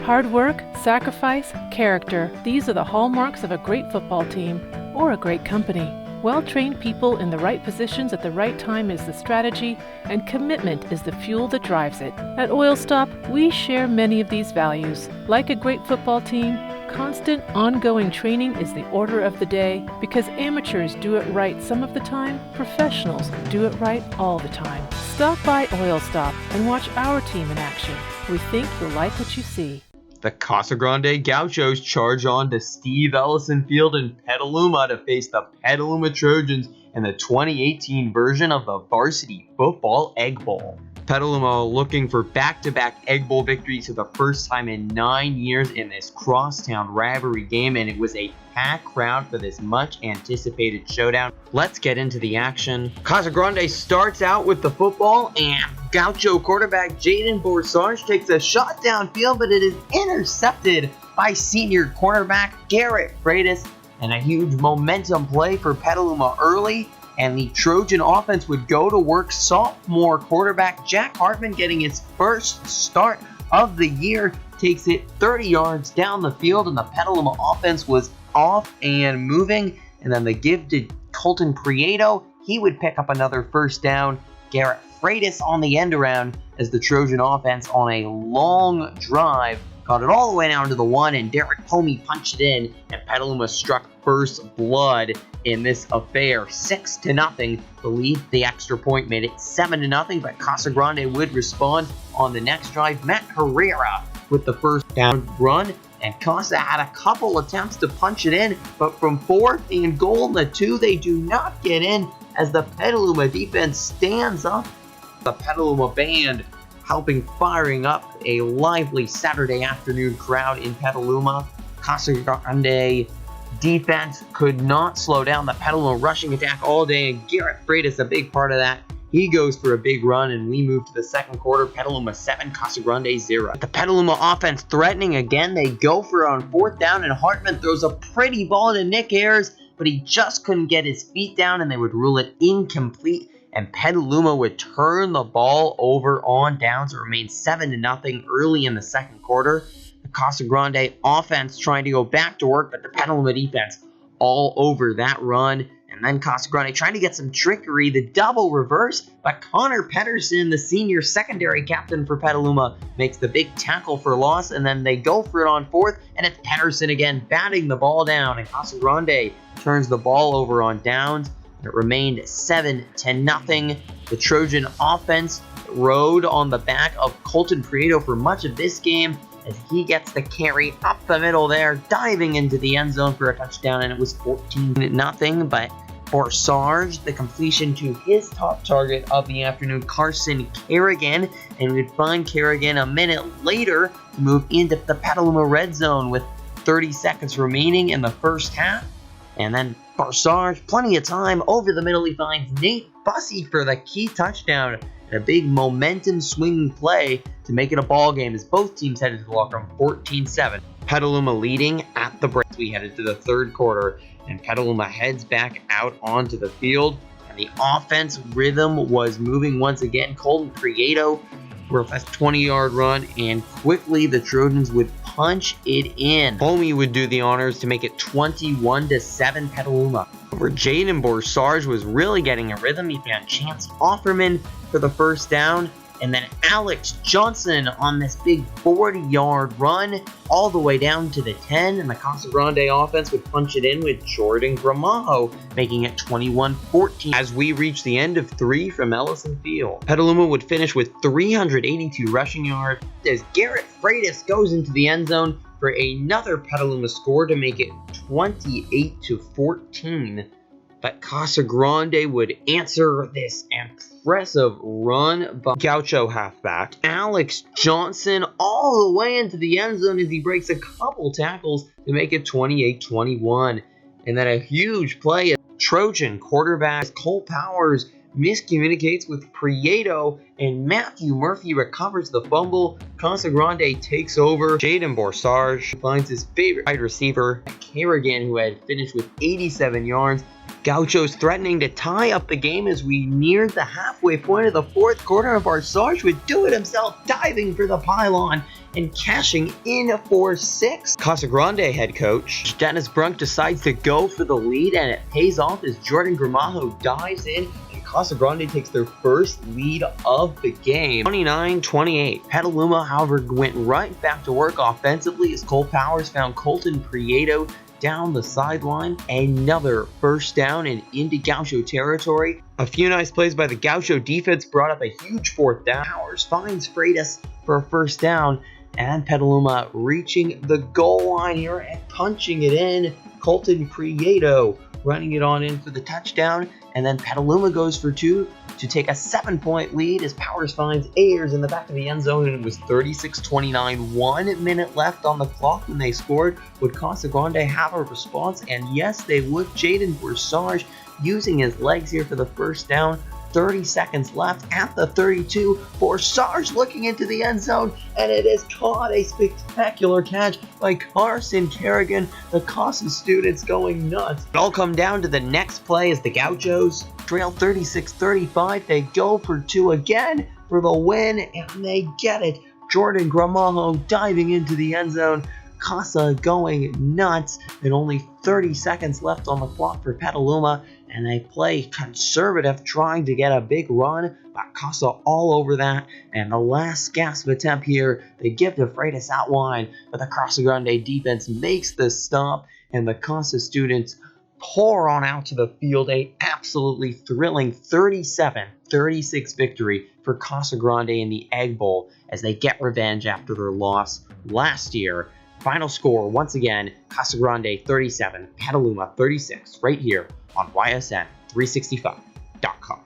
Hard work, sacrifice, character, these are the hallmarks of a great football team or a great company. Well-trained people in the right positions at the right time is the strategy, and commitment is the fuel that drives it. At Oil Stop, we share many of these values. Like a great football team, constant, ongoing training is the order of the day because amateurs do it right some of the time, professionals do it right all the time. Stop by Oil Stop and watch our team in action. We think you'll like what you see. The Casa Grande Gauchos charge on to Steve Ellison Field in Petaluma to face the Petaluma Trojans in the 2018 version of the Varsity Football Egg Bowl. Petaluma looking for back-to-back Egg Bowl victories for the first time in 9 years in this crosstown rivalry game, and it was a packed crowd for this much-anticipated showdown. Let's get into the action. Casa Grande starts out with the football, and Gaucho quarterback Jaden Borsage takes a shot downfield, but it is intercepted by senior cornerback Garrett Freitas, and a huge momentum play for Petaluma early. And the Trojan offense would go to work. Sophomore quarterback Jack Hartman, getting his first start of the year, takes it 30 yards down the field, and the Petaluma offense was off and moving. And then the give to Colton Prieto, he would pick up another first down. Garrett Freitas on the end around as the Trojan offense on a long drive got it all the way down to the 1, and Derek Homey punched it in, and Petaluma struck first blood in this affair. 6-0. The lead, the extra point made it 7-0, but Casa Grande would respond on the next drive. Matt Herrera with the first down run, and Casa had a couple attempts to punch it in, but from 4th and goal in the 2, they do not get in as the Petaluma defense stands up. The Petaluma band helping firing up a lively Saturday afternoon crowd in Petaluma. Casa Grande defense could not slow down the Petaluma rushing attack all day, and Garrett Freitas, a big part of that. He goes for a big run, and we move to the second quarter. Petaluma 7, Casa Grande 0. The Petaluma offense threatening again. They go for it on 4th down, and Hartman throws a pretty ball to Nick Ayers, but he just couldn't get his feet down, and they would rule it incomplete. And Petaluma would turn the ball over on downs. It remained 7-0 early in the second quarter. The Casa Grande offense trying to go back to work, but the Petaluma defense all over that run. And then Casa Grande trying to get some trickery, the double reverse, but Connor Pedersen, the senior secondary captain for Petaluma, makes the big tackle for loss, and then they go for it on 4th, and it's Pedersen again batting the ball down, and Casa Grande turns the ball over on downs. It remained 7-0. The Trojan offense rode on the back of Colton Prieto for much of this game as he gets the carry up the middle there, diving into the end zone for a touchdown, and it was 14-0. But Borsage, the completion to his top target of the afternoon, Carson Kerrigan, and we'd find Kerrigan a minute later to move into the Petaluma red zone with 30 seconds remaining in the first half. And then Borsage, plenty of time over the middle. He finds Nate Bussey for the key touchdown. And a big momentum swinging play to make it a ball game as both teams headed to the locker room 14-7. Petaluma leading at the break. We headed to the third quarter, and Petaluma heads back out onto the field. And the offense rhythm was moving once again. Colton Prieto for a 20-yard run, and quickly the Trojans would punch it in. Homey would do the honors to make it 21-7 Petaluma. Where Jaden Borsage was really getting a rhythm. He found Chance Offerman for the first down, and then Alex Johnson on this big 40-yard run all the way down to the 10, and the Casa Grande offense would punch it in with Jordan Gramajo, making it 21-14 as we reach the end of 3 from Ellison Field. Petaluma would finish with 382 rushing yards as Garrett Freitas goes into the end zone for another Petaluma score to make it 28-14. But Casa Grande would answer this impressive run by Gaucho halfback Alex Johnson all the way into the end zone as he breaks a couple tackles to make it 28-21. And then a huge play as Trojan quarterback Cole Powers miscommunicates with Prieto, and Matthew Murphy recovers the fumble. Casa Grande takes over. Jaden Borsage finds his favorite wide receiver, Kerrigan, who had finished with 87 yards. Gauchos threatening to tie up the game as we neared the halfway point of the fourth quarter. Barsage would do it himself, diving for the pylon and cashing in for 6. Casa Grande head coach Dennis Brunk decides to go for the lead, and it pays off as Jordan Gramajo dives in, and Casa Grande takes their first lead of the game, 29-28. Petaluma, however, went right back to work offensively as Cole Powers found Colton Prieto down the sideline. Another first down and into Gaucho territory. A few nice plays by the Gaucho defense brought up a huge fourth down. Powers finds Freitas for a first down, and Petaluma reaching the goal line here and punching it in. Colton Prieto running it on in for the touchdown, and then Petaluma goes for 2 to take a 7-point lead as Powers finds Ayers in the back of the end zone, and it was 36-29, 1 minute left on the clock when they scored. Would Casa Grande have a response? And yes, they would. Jaden Barsage using his legs here for the first down. 30 seconds left at the 32. Barsage looking into the end zone, and it is caught. A spectacular catch by Carson Kerrigan. The Casa students going nuts. It all come down to the next play as the Gauchos trail 36-35. They go for 2 again for the win, and they get it. Jordan Gramajo diving into the end zone. Casa going nuts, and only 30 seconds left on the clock for Petaluma, and they play conservative, trying to get a big run, but Casa all over that, and the last gasp attempt here, they give to Freitas out wide, but the Casa Grande defense makes the stop, and the Casa students pour on out to the field. A absolutely thrilling 37-36 victory for Casa Grande in the Egg Bowl as they get revenge after their loss last year. Final score, once again, Casa Grande 37, Petaluma 36, right here on YSN365.com.